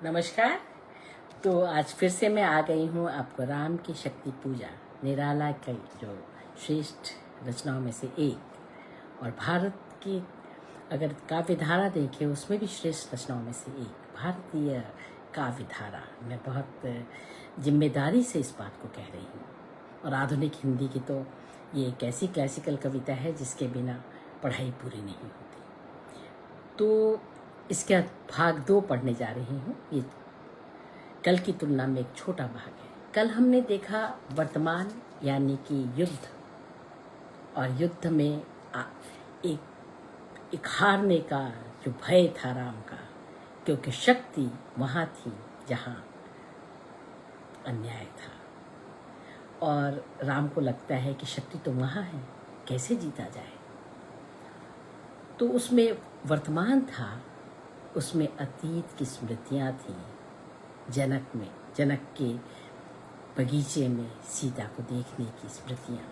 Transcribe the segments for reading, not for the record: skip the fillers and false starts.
नमस्कार। तो आज फिर से मैं आ गई हूँ आपको राम की शक्ति पूजा निराला की जो श्रेष्ठ रचनाओं में से एक, और भारत की अगर काव्य धारा देखें उसमें भी श्रेष्ठ रचनाओं में से एक भारतीय काव्य धारा। मैं बहुत जिम्मेदारी से इस बात को कह रही हूँ। और आधुनिक हिंदी की तो ये एक ऐसी क्लासिकल कविता है जिसके बिना पढ़ाई पूरी नहीं होती। तो इसके भाग 2 पढ़ने जा रही हूँ। ये कल की तुलना में एक छोटा भाग है। कल हमने देखा वर्तमान यानी कि युद्ध, और युद्ध में एक हारने का जो भय था राम का, क्योंकि शक्ति वहाँ थी जहाँ अन्याय था, और राम को लगता है कि शक्ति तो वहाँ है, कैसे जीता जाए। तो उसमें वर्तमान था, उसमें अतीत की स्मृतियाँ थी। जनक के बगीचे में सीता को देखने की स्मृतियाँ,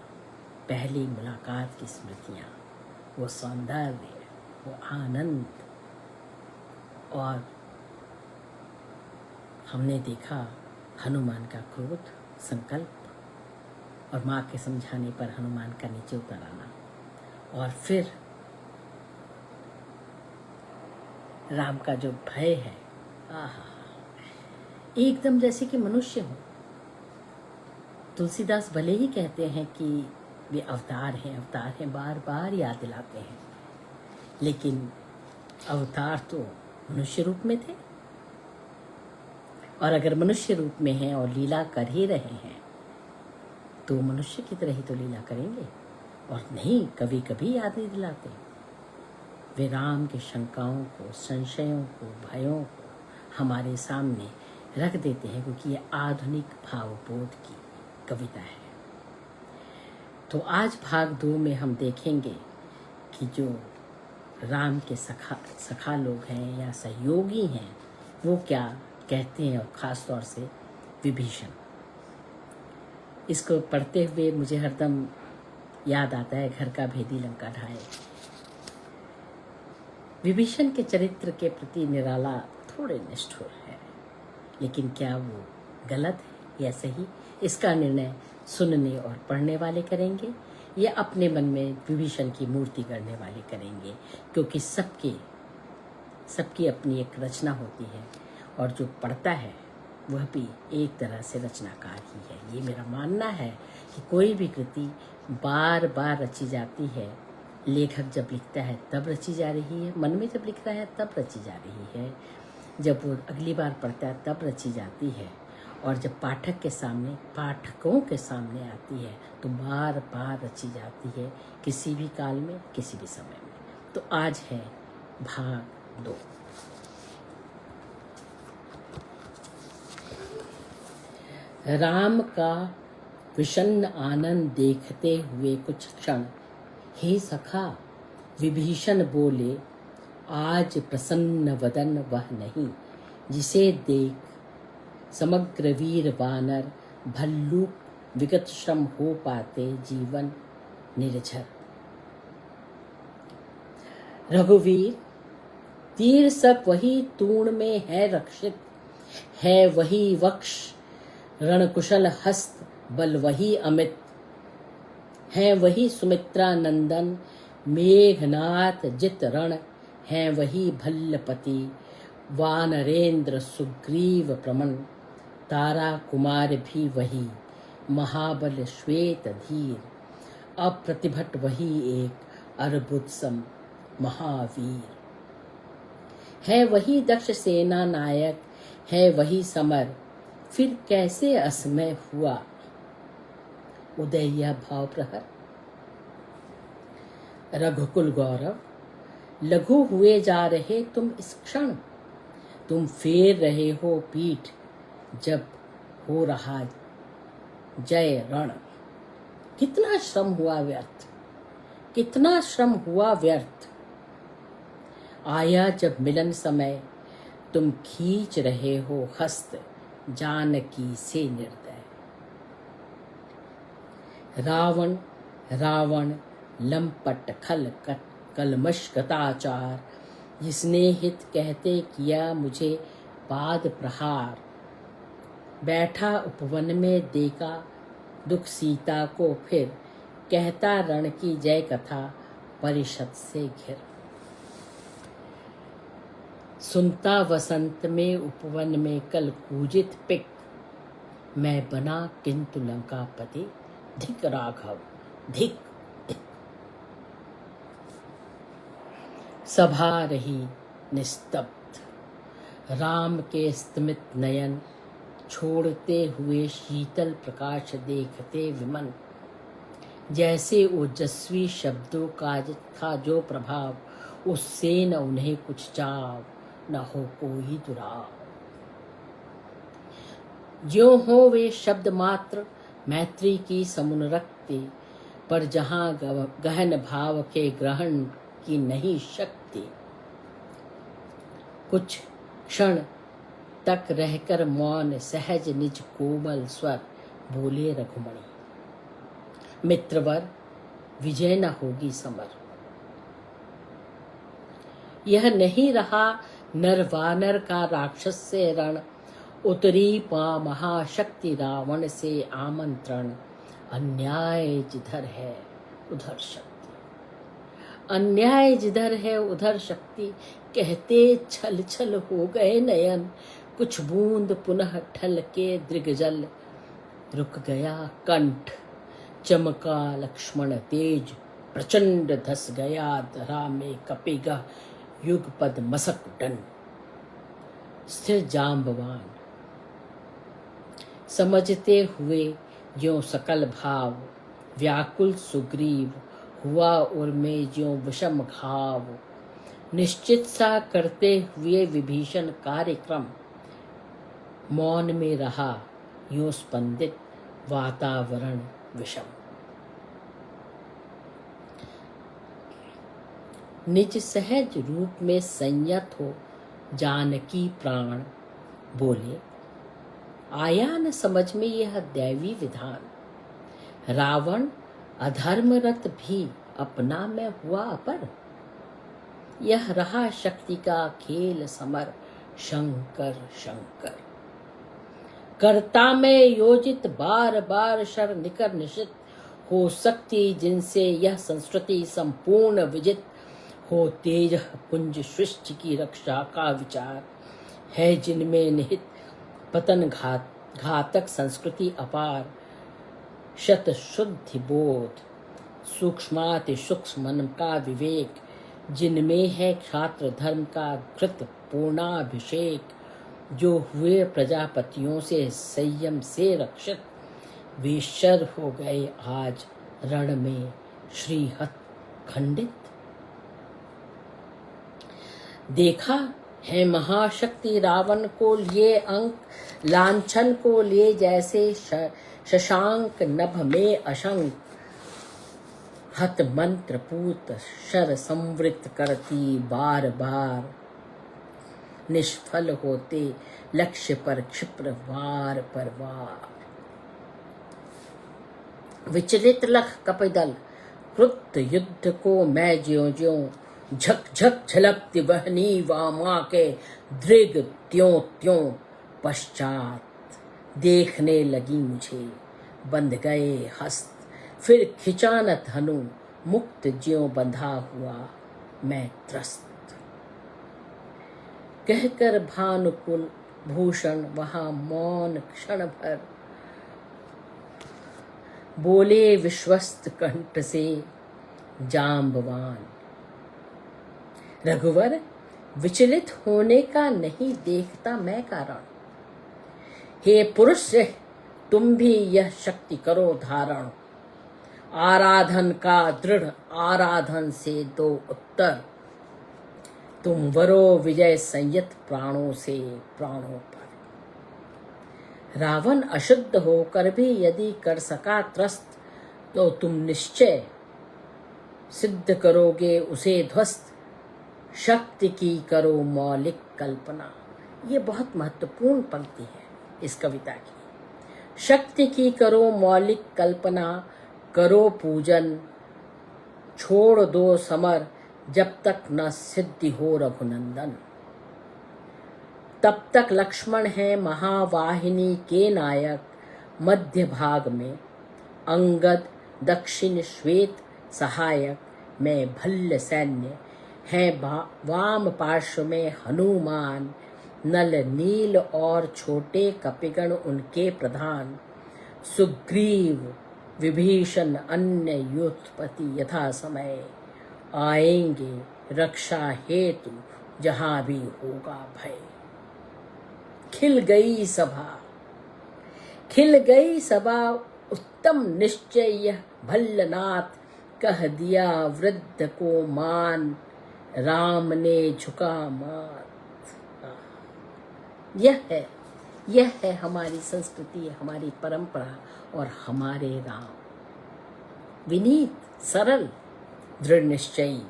पहली मुलाकात की स्मृतियाँ, वो सौंदर्य, वो आनंद। और हमने देखा हनुमान का क्रोध, संकल्प, और माँ के समझाने पर हनुमान का नीचे उतर आना, और फिर राम का जो भय है, आहा, एकदम जैसे कि मनुष्य हो। तुलसीदास भले ही कहते हैं कि वे अवतार हैं, बार बार याद दिलाते हैं, लेकिन अवतार तो मनुष्य रूप में थे। और अगर मनुष्य रूप में हैं और लीला कर ही रहे हैं तो मनुष्य की तरह ही तो लीला करेंगे, और नहीं कभी कभी याद नहीं दिलाते। वे राम की शंकाओं को, संशयों को, भयों को हमारे सामने रख देते हैं, क्योंकि ये आधुनिक भावबोध की कविता है। तो आज भाग 2 में हम देखेंगे कि जो राम के सखा लोग हैं या सहयोगी हैं, वो क्या कहते हैं, और ख़ास तौर से विभीषण। इसको पढ़ते हुए मुझे हरदम याद आता है घर का भेदी लंका ढाए। विभीषण के चरित्र के प्रति निराला थोड़े निष्ठुर है, लेकिन क्या वो गलत है या सही, इसका निर्णय सुनने और पढ़ने वाले करेंगे, या अपने मन में विभीषण की मूर्ति करने वाले करेंगे, क्योंकि सबकी अपनी एक रचना होती है, और जो पढ़ता है वह भी एक तरह से रचनाकार ही है। ये मेरा मानना है कि कोई भी कृति बार बार रची जाती है। लेखक जब लिखता है तब रची जा रही है, मन में जब लिख रहा है तब रची जा रही है, जब वो अगली बार पढ़ता है तब रची जाती है, और जब पाठकों के सामने आती है तो बार बार रची जाती है, किसी भी काल में, किसी भी समय में। तो आज है भाग 2। राम का विषन्न आनंद देखते हुए कुछ क्षण, हे सखा विभीषण बोले, आज प्रसन्न वदन वह नहीं, जिसे देख समग्र वीर वानर, भल्लूक विगत श्रम हो पाते जीवन निर्झर। रघुवीर तीर सब वही तूण में है रक्षित, है वही वक्ष रणकुशल हस्त, बल वही अमित, है वही सुमित्रा नंदन मेघनाथ जित रण, है वही भल्लपति वानरेंद्र सुग्रीव प्रमन, तारा कुमार भी वही महाबल श्वेत धीर, अप्रतिभट वही एक अर्बुत्सम महावीर, है वही दक्ष सेना नायक, है वही समर, फिर कैसे असमय हुआ उदय यह भाव प्रहर। रघुकुल गौरव लघु हुए जा रहे तुम इस क्षण, तुम फेर रहे हो पीठ जब हो रहा जय रण। कितना श्रम हुआ व्यर्थ, कितना श्रम हुआ व्यर्थ, आया जब मिलन समय, तुम खींच रहे हो हस्त जानकी से निर्दय। रावण रावण लंपट खल कलमश गताचार, जिसने हित कहते किया मुझे बाद प्रहार, बैठा उपवन में देखा दुख सीता को फिर, कहता रण की जय कथा परिषद से घिर। सुनता वसंत में उपवन में कल कूजित पिक, मैं बना किंतु लंकापति, धिक राघव धिक धिक। सभा रही निस्तब्ध, राम के स्तिमित नयन, छोड़ते हुए शीतल प्रकाश देखते विमन। जैसे ओजस्वी शब्दों का था जो प्रभाव, उससे न उन्हें कुछ चाव, न हो कोई दुराव। ज्यों हो वे शब्द मात्र, मैत्री की समुन रखते, पर जहां गहन भाव के ग्रहण की नहीं शक्ति। कुछ क्षण तक रहकर मौन सहज निज कोमल स्वर, बोले रघुमणि, मित्रवर विजय न होगी समर। यह नहीं रहा नर वानर का राक्षस से रण, उतरी पा महाशक्ति रावण से आमंत्रण। अन्याय जिधर है उधर शक्ति, अन्याय जिधर है उधर शक्ति, कहते छल छल हो गए नयन। कुछ बूंद पुनः ठल के दृगजल, रुक गया कंठ, चमका लक्ष्मण तेज, प्रचंड धस गया धरा में कपिगा, युगपद मसक डन। स्थिर जाम्बवान समझते हुए ज्यों सकल भाव, व्याकुल सुग्रीव हुआ उर में ज्यों विषम घाव। निश्चित सा करते हुए विभीषण कार्यक्रम, मौन में रहा यूं स्पंदित वातावरण विषम। निज सहज रूप में संयत हो जानकी प्राण, बोले आया न समझ में यह दैवी विधान। रावण अधर्मरत भी अपना में हुआ अपर, यह रहा शक्ति का खेल समर। शंकर शंकर कर्ता में योजित, बार बार शर निकर निशित। हो सकती जिनसे यह संस्कृति संपूर्ण विजित, हो तेज पुंज सृष्टि की रक्षा का विचार। है जिनमें निहित पतन घातक संस्कृति अपार। शत शुद्धि बोध, सूक्ष्माति सूक्ष्म मन का विवेक, जिनमें है क्षात्र धर्म का घृत पूर्णाभिषेक। जो हुए प्रजापतियों से संयम से रक्षित, वे शर हो गए आज रण में श्रीहत खंडित। देखा है महाशक्ति रावण को लिए अंक, लांछन को लिए जैसे शशांक नभ में अशंक। हत मंत्र पूत शर संवृत करती बार बार, निष्फल होते लक्ष्य पर क्षिप्र वार पर वार। विचलित लख कपिदल क्रुद्ध युद्ध को मैं ज्यों ज्यों, झक झक झलकती वहनी वामा के दृग त्यों त्यों पश्चात। देखने लगी मुझे बंध गए हस्त, फिर खिंचा न धनु मुक्त ज्यों बंधा हुआ मैं त्रस्त। कहकर भानुकुल भूषण वहां मौन क्षण भर, बोले विश्वस्त कंठ से जाम्बवान। रघुवर विचलित होने का नहीं देखता मैं कारण। हे पुरुष तुम भी यह शक्ति करो धारण। आराधन का दृढ़ आराधन से दो उत्तर, तुम वरो विजय संयत प्राणों से प्राणों पर। रावण अशुद्ध होकर भी यदि कर सका त्रस्त, तो तुम निश्चय सिद्ध करोगे उसे ध्वस्त। शक्ति की करो मौलिक कल्पना, ये बहुत महत्वपूर्ण पंक्ति है इस कविता की। शक्ति की करो मौलिक कल्पना, करो पूजन, छोड़ दो समर, जब तक न सिद्धि हो रघुनंदन। तब तक लक्ष्मण है महावाहिनी के नायक, मध्य भाग में अंगद, दक्षिण श्वेत सहायक, मैं भल्ल सैन्य है वाम पार्श्व में हनुमान, नल नील और छोटे कपिगण उनके प्रधान, सुग्रीव विभीषण अन्य युद्धपति यथा समय, आएंगे रक्षा हेतु जहां भी होगा भय। खिल गई सभा उत्तम निश्चय, यह भल्लनाथ कह दिया वृद्ध को मान, राम ने झुका माथ। यह है हमारी संस्कृति, हमारी परंपरा और हमारे राम। विनीत, सरल, दृढ़ निश्चयी।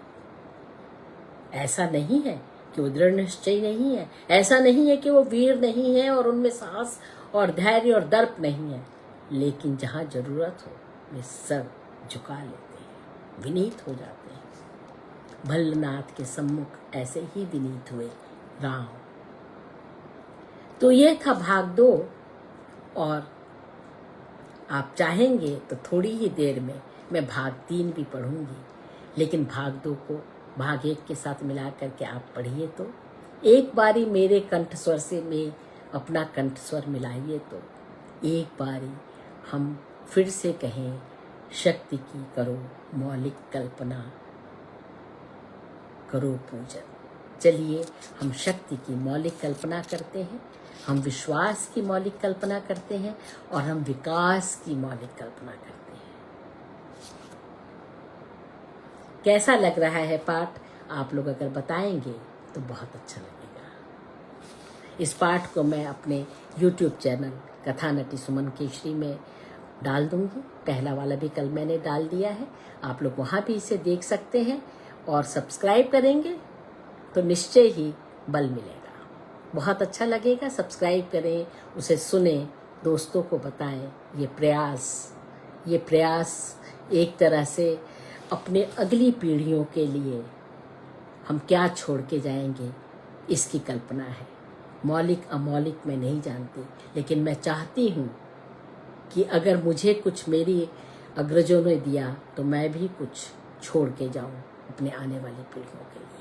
ऐसा नहीं है कि वो दृढ़ निश्चयी नहीं है, ऐसा नहीं है कि वो वीर नहीं है और उनमें साहस और धैर्य और दर्प नहीं है, लेकिन जहां जरूरत हो वे सर झुका लेते हैं, विनीत हो जाते हैं। भल्लनाथ के सम्मुख ऐसे ही विनीत हुए राम। तो ये था भाग 2, और आप चाहेंगे तो थोड़ी ही देर में मैं भाग 3 भी पढ़ूंगी, लेकिन भाग 2 को भाग 1 के साथ मिला करके आप पढ़िए तो एक बारी मेरे कंठ स्वर से में अपना कंठ स्वर मिलाइए, तो एक बारी हम फिर से कहें, शक्ति की करो मौलिक कल्पना, करो पूजन। चलिए हम शक्ति की मौलिक कल्पना करते हैं, हम विश्वास की मौलिक कल्पना करते हैं और हम विकास की मौलिक कल्पना करते हैं। कैसा लग रहा है पाठ? आप लोग अगर बताएंगे तो बहुत अच्छा लगेगा। इस पाठ को मैं अपने YouTube चैनल कथा नटी सुमन केशरी में डाल दूंगी। पहला वाला भी कल मैंने डाल दिया है, आप लोग वहाँ भी इसे देख सकते हैं, और सब्सक्राइब करेंगे तो निश्चय ही बल मिलेगा, बहुत अच्छा लगेगा। सब्सक्राइब करें, उसे सुने, दोस्तों को बताएं। ये प्रयास एक तरह से अपने अगली पीढ़ियों के लिए हम क्या छोड़ के जाएंगे, इसकी कल्पना है। मौलिक अमौलिक मैं नहीं जानती, लेकिन मैं चाहती हूँ कि अगर मुझे कुछ मेरी अग्रजों ने दिया तो मैं भी कुछ छोड़ के जाऊँ अपने आने वाली पीढ़ियों के लिए।